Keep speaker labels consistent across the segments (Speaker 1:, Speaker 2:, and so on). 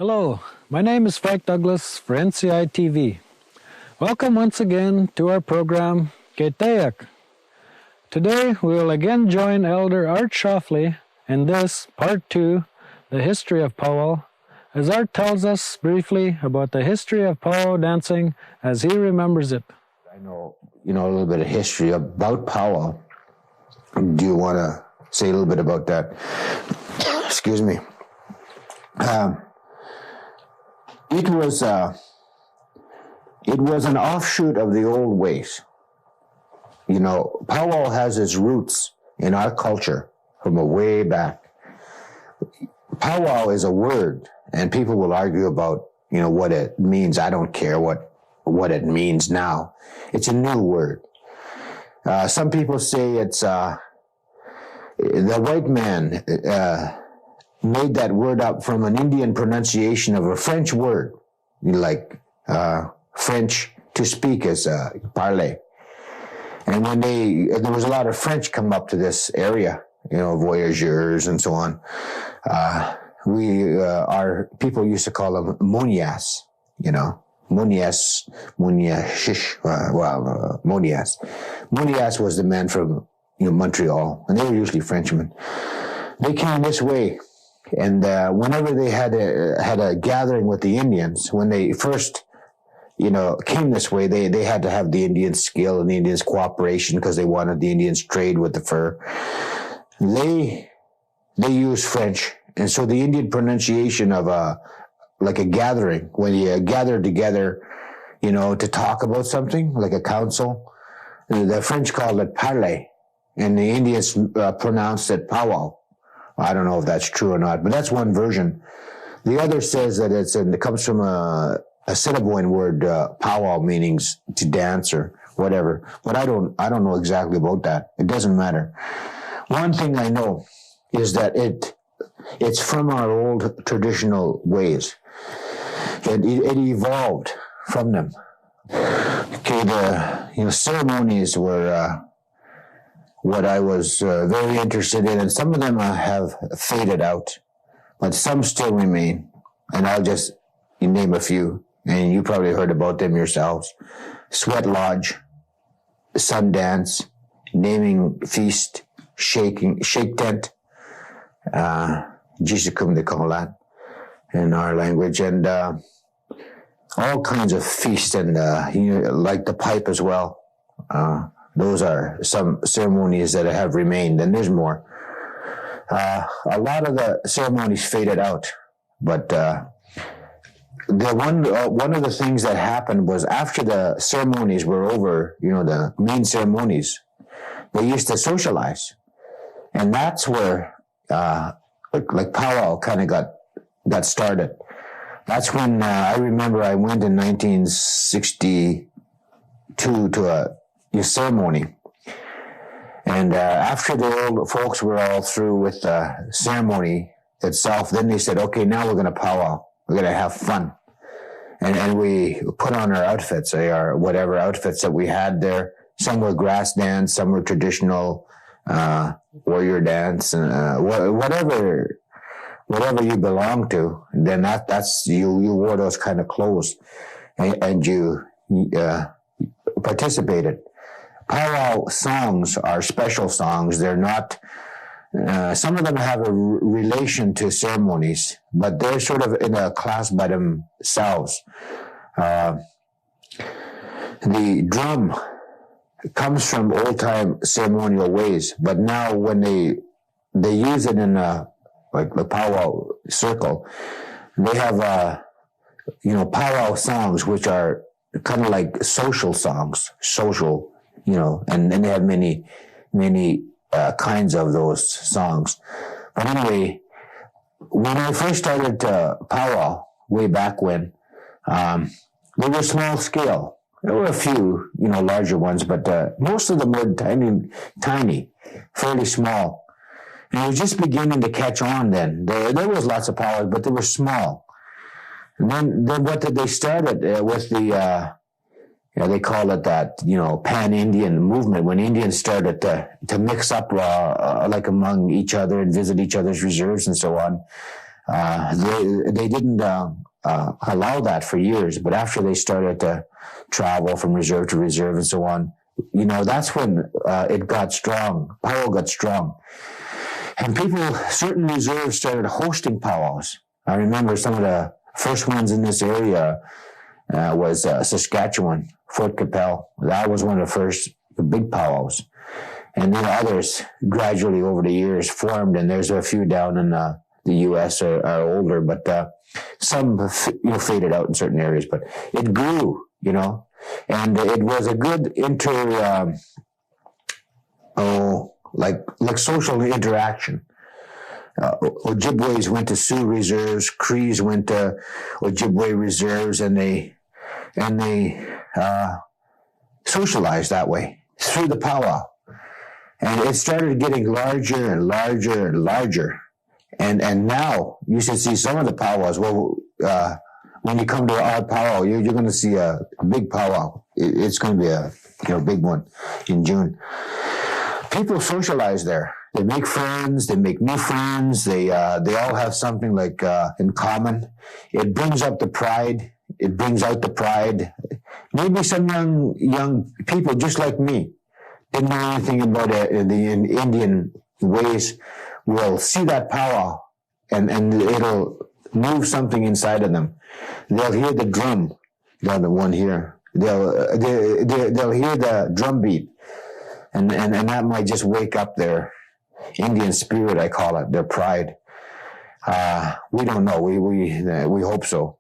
Speaker 1: Hello, my name is Frank Douglas for NCI TV. Welcome once again to our program, Keteyak. Today we will again join Elder Art Shoffley in this, part 2, the history of powwow, as Art tells us briefly about the history of powwow dancing as he remembers it.
Speaker 2: I know, a little bit of history about powwow. Do you want to say a little bit about that? Excuse me. It was an offshoot of the old ways. Powwow has its roots in our culture from a way back. Powwow is a word, and people will argue about, what it means. I don't care what it means now. It's a new word. Some people say it's the white man made that word up from an Indian pronunciation of a French word, like French to speak is parler. And when there was a lot of French come up to this area, voyageurs and so on. Our people used to call them monias, Monias. Monias was the man from Montreal, and they were usually Frenchmen. They came this way, and whenever they had a gathering with the Indians, when they first came this way, they had to have the Indians' skill and the Indians' cooperation because they wanted the Indians' trade with the fur. They used French, and so the Indian pronunciation of like a gathering, when you gather together, to talk about something, like a council, the French called it parler, and the Indians pronounced it powwow. I don't know if that's true or not, but that's one version. The other says that it comes from a Assiniboine word, powwow, meanings to dance or whatever. But I don't know exactly about that. It doesn't matter. One thing I know is that it's from our old traditional ways. It evolved from them. Okay, the ceremonies were what I was very interested in, and some of them have faded out, but some still remain. And I'll just name a few, and you probably heard about them yourselves. Sweat Lodge, Sun Dance, Naming Feast, Shake Tent, Jisukum they call that in our language, and all kinds of feasts, and like the pipe as well. Those are some ceremonies that have remained, and there's more. A lot of the ceremonies faded out, but one of the things that happened was after the ceremonies were over, the main ceremonies, they used to socialize, and that's where like powwow kind of got started. That's when I remember I went in 1962 to a ceremony. And after the old folks were all through with the ceremony itself, then they said, okay, now we're going to powwow. We're going to have fun. And we put on our outfits, our whatever outfits that we had there. Some were grass dance, some were traditional warrior dance, and whatever you belong to, then that's you wore those kind of clothes, and you participated. Powwow songs are special songs. They're not, some of them have a relation to ceremonies, but they're sort of in a class by themselves. The drum comes from old-time ceremonial ways, but now when they use it in like the powwow circle, they have powwow songs, which are kind of like social songs, and they have many kinds of those songs. But anyway, when I first started powwow way back when, they were small scale. There were a few, larger ones, but most of them were tiny, fairly small. And it was just beginning to catch on then. There was lots of powwows, but they were small. And then what did they started with the they call it that, pan-Indian movement, when Indians started to mix up like among each other and visit each other's reserves and so on. They didn't allow that for years, but after they started to travel from reserve to reserve and so on, that's when it got strong. Powwow got strong. And certain reserves started hosting powwows. I remember some of the first ones in this area was Saskatchewan, Fort Capel. That was one of the first big powwows. And then others gradually over the years formed, and there's a few down in the U.S. are older, but some faded out in certain areas. But it grew, and it was a good like social interaction. Ojibways went to Sioux reserves, Crees went to Ojibwe reserves, and they socialized that way through the powwow. And it started getting larger and larger and larger. And now you should see some of the powwows. Well, when you come to our powwow, you're going to see a big powwow. It's going to be a big one in June. People socialize there. They make friends. They make new friends. They all have something like in common. It brings up the pride. It brings out the pride. Maybe some young people just like me didn't know anything about the Indian ways will see that powwow and it'll move something inside of them. They'll hear the drum, the one here. They'll hear the drum beat, and that might just wake up their Indian spirit, I call it, their pride. We don't know. We hope so,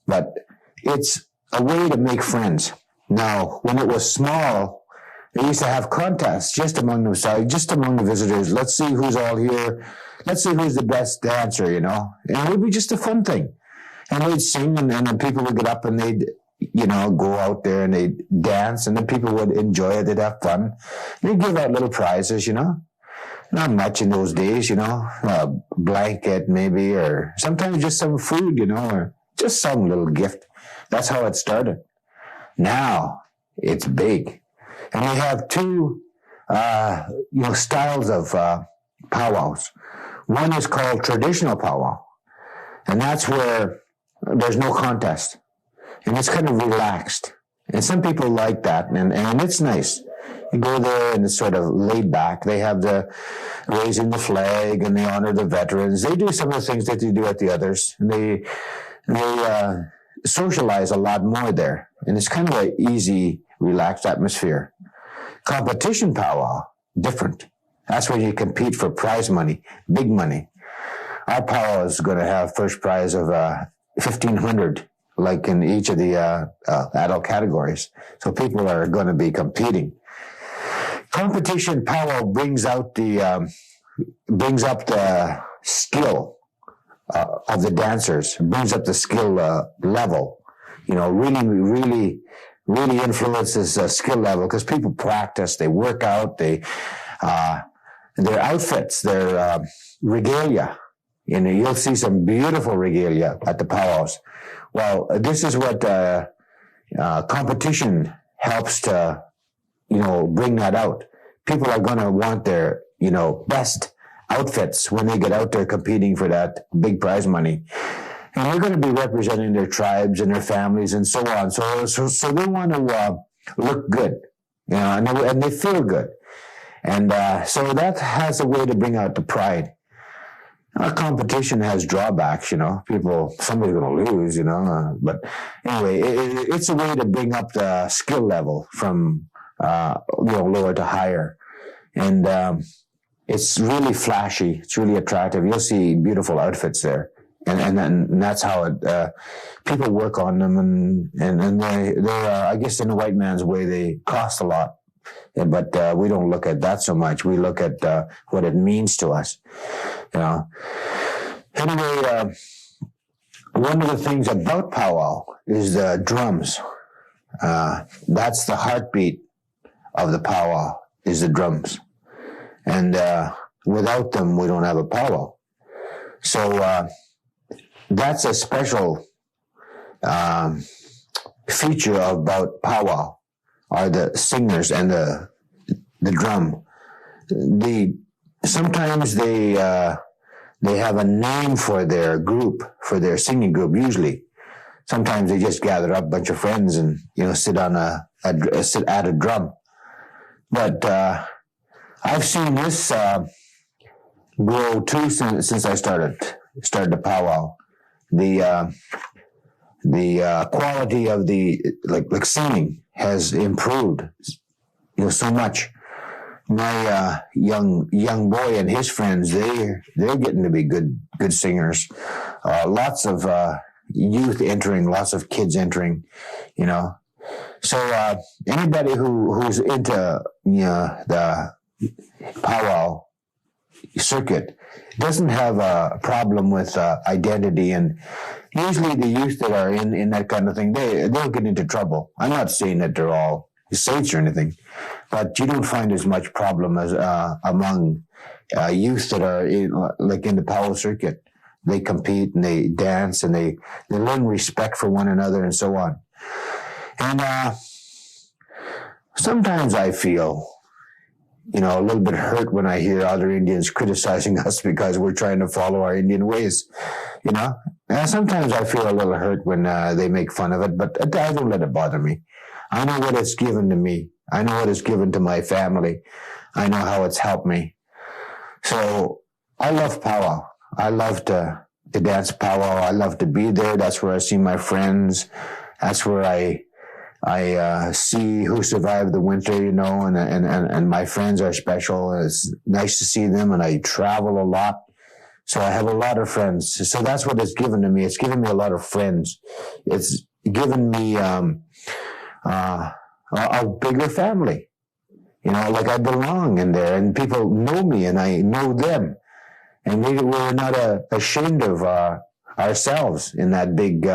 Speaker 2: but it's a way to make friends. Now, when it was small, they used to have contests just among themselves, just among the visitors. Let's see who's all here. Let's see who's the best dancer, And it would be just a fun thing. And they'd sing, and then people would get up and they'd, go out there and they'd dance, and then people would enjoy it. They'd have fun. They'd give out little prizes, Not much in those days, a blanket maybe, or sometimes just some food, or just some little gift. That's how it started. Now it's big. And we have two, styles of powwows. One is called traditional powwow, and that's where there's no contest, and it's kind of relaxed. And some people like that, and it's nice. You go there and it's sort of laid back. They have the raising the flag and they honor the veterans. They do some of the things that they do at the others, and they socialize a lot more there, and it's kind of an easy, relaxed atmosphere. Competition powwow, different. That's where you compete for prize money, big money. Our powwow is going to have first prize of $1,500, like in each of the adult categories. So people are going to be competing. Competition powwow brings up the skill of the dancers, brings up the skill level. Really influences skill level, because people practice, they work out, their outfits, their regalia. You'll see some beautiful regalia at the powwows. Well, this is what competition helps to, bring that out. People are going to want their, best outfits when they get out there competing for that big prize money. And they're going to be representing their tribes and their families and so on. So they want to look good, and they feel good. And so that has a way to bring out the pride. Competition has drawbacks, somebody's going to lose, but anyway, it's a way to bring up the skill level from, lower to higher. And it's really flashy. It's really attractive. You'll see beautiful outfits there. And that's how it, people work on them, and they're I guess in the white man's way, they cost a lot. But we don't look at that so much. We look at what it means to us, Anyway, one of the things about powwow is the drums. That's the heartbeat of the powwow, is the drums. And without them, we don't have a powwow. So that's a special feature about powwow, are the singers and the drum. Sometimes they they have a name for their group, for their singing group. Usually, sometimes they just gather up a bunch of friends and sit at a drum. But I've seen this grow too since I started the powwow. The quality of the like singing has improved, so much. My young boy and his friends, they're getting to be good singers. Lots of youth entering, lots of kids entering, So anybody who's into the powwow circuit doesn't have a problem with identity, and usually the youth that are in that kind of thing, they'll get into trouble. I'm not saying that they're all saints or anything, but you don't find as much problem as among youth that are in the powwow circuit. They compete and they dance and they learn respect for one another and so on. And sometimes I feel a little bit hurt when I hear other Indians criticizing us because we're trying to follow our Indian ways, And sometimes I feel a little hurt when they make fun of it, but I don't let it bother me. I know what it's given to me. I know what it's given to my family. I know how it's helped me. So I love powwow. I love to dance powwow. I love to be there. That's where I see my friends. That's where I see who survived the winter, and my friends are special. It's nice to see them, and I travel a lot. So I have a lot of friends. So that's what it's given to me. It's given me a lot of friends. It's given me a bigger family. I belong in there, and people know me, and I know them. And we're not ashamed of ourselves in that big,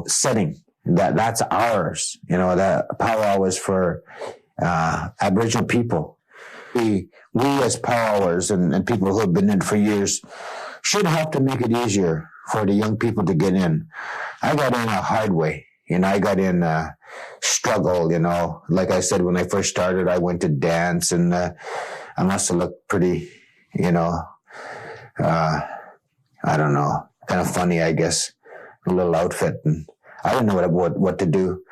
Speaker 2: setting. That's ours. That powwow is for Aboriginal people. We as powwowers and people who have been in for years should help to make it easier for the young people to get in. I got in a hard way. I got in struggle. Like I said, when I first started, I went to dance, and I must have looked pretty, I don't know, kind of funny, I guess, a little outfit, and I didn't know what to do.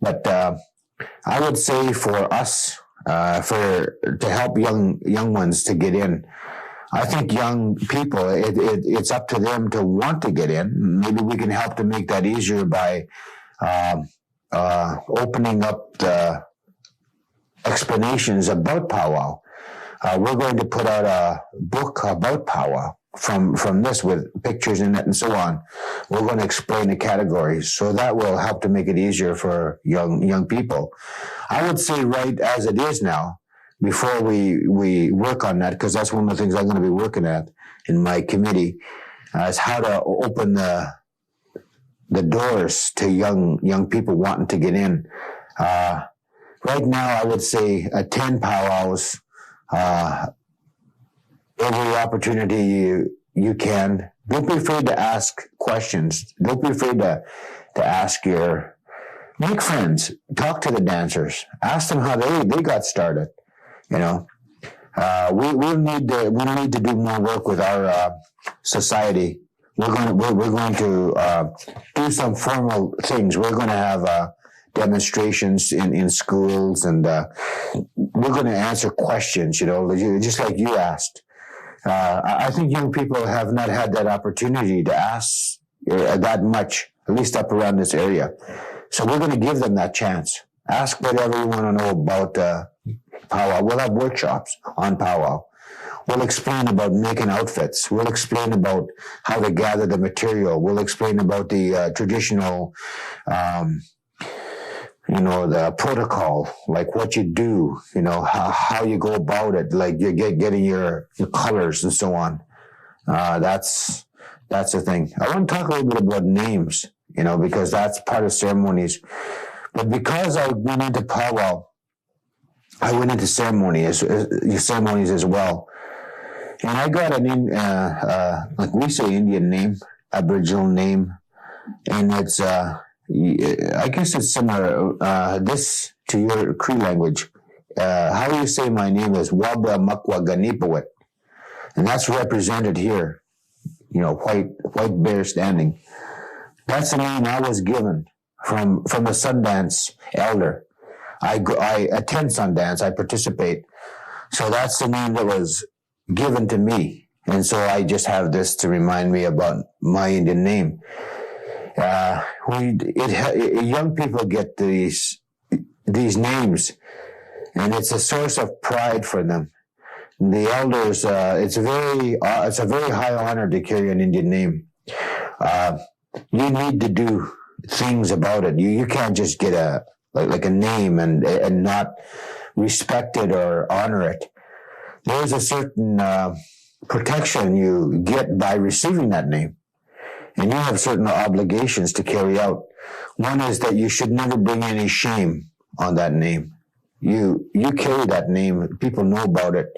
Speaker 2: But I would say for us, to help young ones to get in, I think young people, it's up to them to want to get in. Maybe we can help to make that easier by opening up the explanations about powwow. We're going to put out a book about powwow from this with pictures in it and so on. We're going to explain the categories, so that will help to make it easier for young people. I would say right as it is now, before we work on that, because that's one of the things I'm going to be working at in my committee, is how to open the doors to young people wanting to get in. Right now, I would say attend powwows every opportunity you can. Don't be afraid to ask questions. Don't be afraid to ask make friends. Talk to the dancers. Ask them how they got started. We need to do more work with our society. We're going to do some formal things. We're going to have demonstrations in schools, and we're going to answer questions, just like you asked. I think young people have not had that opportunity to ask that much, at least up around this area. So we're going to give them that chance. Ask whatever you want to know about powwow. We'll have workshops on powwow. We'll explain about making outfits. We'll explain about how to gather the material. We'll explain about the traditional the protocol, like what you do, how you go about it, like you getting your colors and so on. That's the thing. I want to talk a little bit about names, because that's part of ceremonies. But because I went into powwow, I went into ceremonies as well. And I got like we say, Indian name, Aboriginal name, and it's I guess it's similar this to your Cree language. How you say my name is Wabra Makwa Ganipawit. And that's represented here, white bear standing. That's the name I was given from the Sundance elder. I attend Sundance, I participate. So that's the name that was given to me. And so I just have this to remind me about my Indian name. Young people get these names, and it's a source of pride for them. The elders, it's a very high honor to carry an Indian name. You need to do things about it. You can't just get a name and not respect it or honor it. There's a certain protection you get by receiving that name, and you have certain obligations to carry out. One is that you should never bring any shame on that name. You carry that name, people know about it,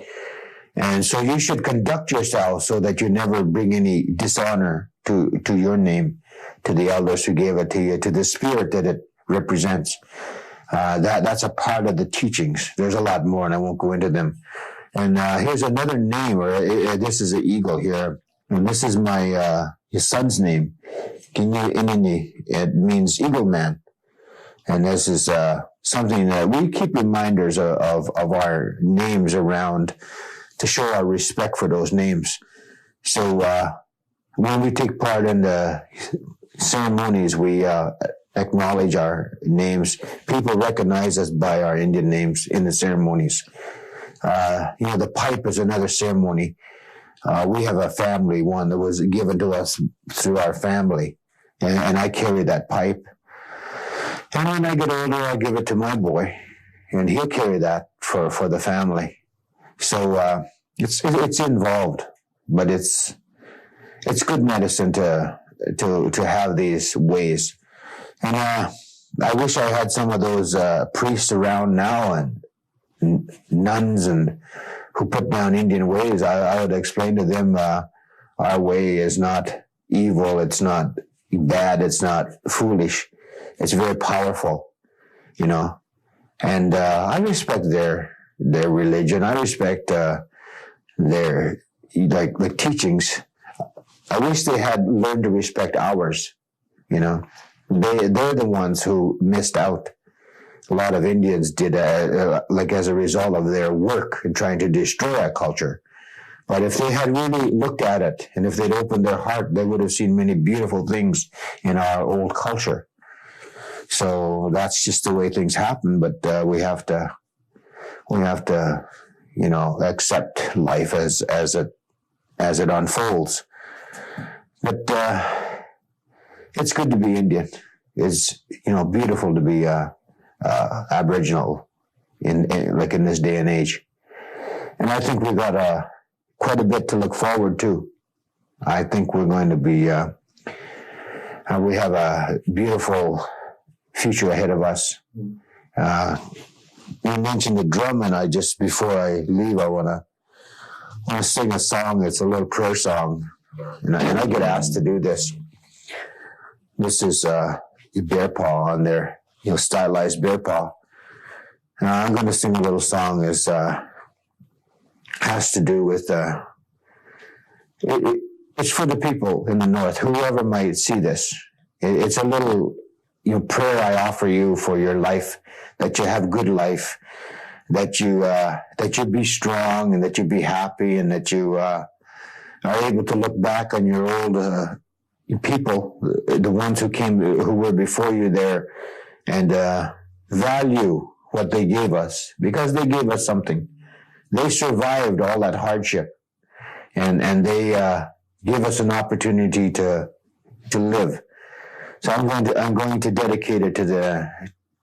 Speaker 2: and so you should conduct yourself so that you never bring any dishonor to your name, to the elders who gave it to you, to the spirit that it represents. That's a part of the teachings. There's a lot more, and I won't go into them. And here's another name, this is an eagle here, and this is my his son's name. It means eagle man, and this is something that we keep reminders of our names around to show our respect for those names. So when we take part in the ceremonies, we acknowledge our names. People recognize us by our Indian names in the ceremonies. The pipe is another ceremony. We have a family one that was given to us through our family, and I carry that pipe. And when I get older, I give it to my boy, and he'll carry that for the family. So it's involved, but it's good medicine to have these ways. And I wish I had some of those priests around now and nuns and who put down Indian ways. I would explain to them our way is not evil, it's not bad, it's not foolish, it's very powerful, And I respect their religion. I respect their like teachings. I wish they had learned to respect ours. They're the ones who missed out. A lot of Indians did, as a result of their work in trying to destroy our culture. But if they had really looked at it, and if they'd opened their heart, they would have seen many beautiful things in our old culture. So that's just the way things happen. But we have to, accept life as it unfolds. But it's good to be Indian. It's beautiful to be Aboriginal in this day and age, and I think we got quite a bit to look forward to. I think we're going to be we have a beautiful future ahead of us. You mentioned the drum, and before I leave, I want to sing a song. It's a little prayer song, and I get asked to do this. This is bear paw on there. Stylized bear paw. I'm going to sing a little song that has to do with, it's for the people in the North, whoever might see this. It's a little, prayer I offer you for your life, that you have good life, that you be strong, and that you be happy, and that you are able to look back on your old people, the ones who were before you there, and value what they gave us, because they gave us something. They survived all that hardship, and they give us an opportunity to live. So I'm going to dedicate it to the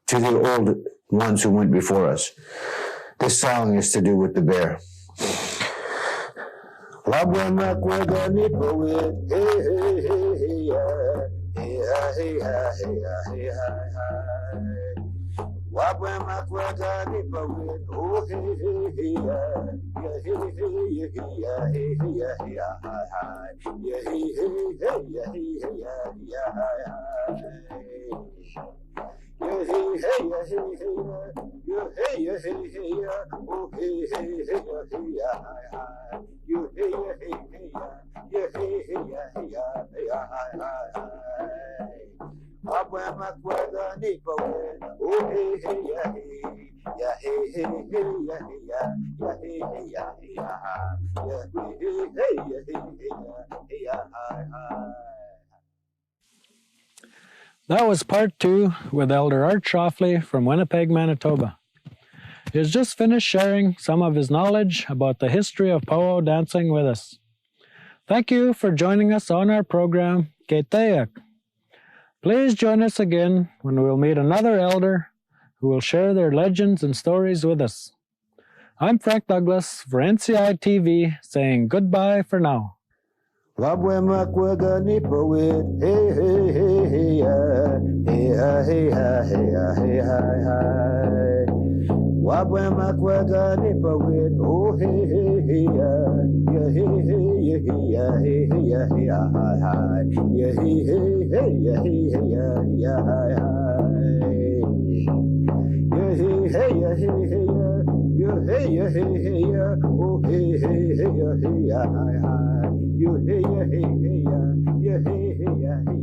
Speaker 2: old ones who went before us. This song is to do with the bear. hey ya hey hey ya, you hey ya hey hey ya, oh hey hey hey ya hey ya hi hi, you hey ya hey hey ya, you hey hey ya hey ya hey ya hi hi. Abwe makwega nipa we, oh hey hey ya hey ya hey hey hey ya hey ya hey hey ya hey ya ya hey hey ya hey hey ya hey ya hi hi.
Speaker 1: That was part 2 with Elder Art Shoffley from Winnipeg, Manitoba. He has just finished sharing some of his knowledge about the history of powwow dancing with us. Thank you for joining us on our program, Keteak. Please join us again when we'll meet another elder who will share their legends and stories with us. I'm Frank Douglas for NCI TV saying goodbye for now.
Speaker 2: Wabwe makwega nipa wit, hey hey hey hey ya, hey ha hey ha hey ha hey hi hi. Wabwe makwega nipa wit, oh hey hey hey ya, yeah hey hey yeah hey ya hey hey ya hey ha hi hi, yeah hey hey hey yeah hey hey ya yeah hi hi. Yeah hey hey yeah hey hey ya, yeah hey yeah hey hey ya, oh hey hey hey yeah hey ya hi hi. You hey ya hey hey ya, you hey hey ya hey